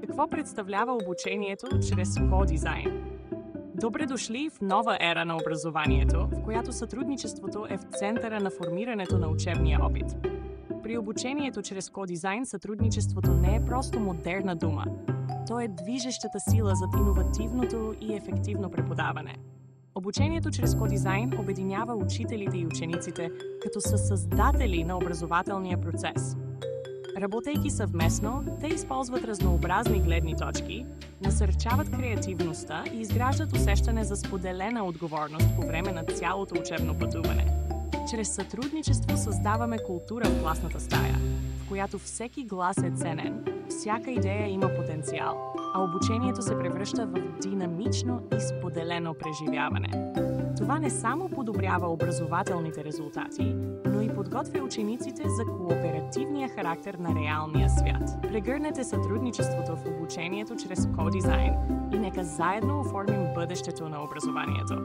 Какво представлява обучението чрез ко-дизайн? Добре дошли в нова ера на образованието, в която сътрудничеството е в центъра на формирането на учебния опит. При обучението чрез ко-дизайн сътрудничеството не е просто модерна дума. То е движещата сила зад иновативното и ефективно преподаване. Обучението чрез ко-дизайн обединява учителите и учениците като съсъздатели на образователния процес. Работейки съвместно, те използват разнообразни гледни точки, насърчават креативността и изграждат усещане за споделена отговорност по време на цялото учебно пътуване. Чрез сътрудничество създаваме култура в класната стая, в която всеки глас е ценен, всяка идея има потенциал, а обучението се превръща в динамично и споделено преживяване. Това не само подобрява образователните резултати, но и подготвя учениците за кооперативния характер на реалния свят. Прегърнете сътрудничеството в обучението чрез ко-дизайн и нека заедно оформим бъдещето на образованието.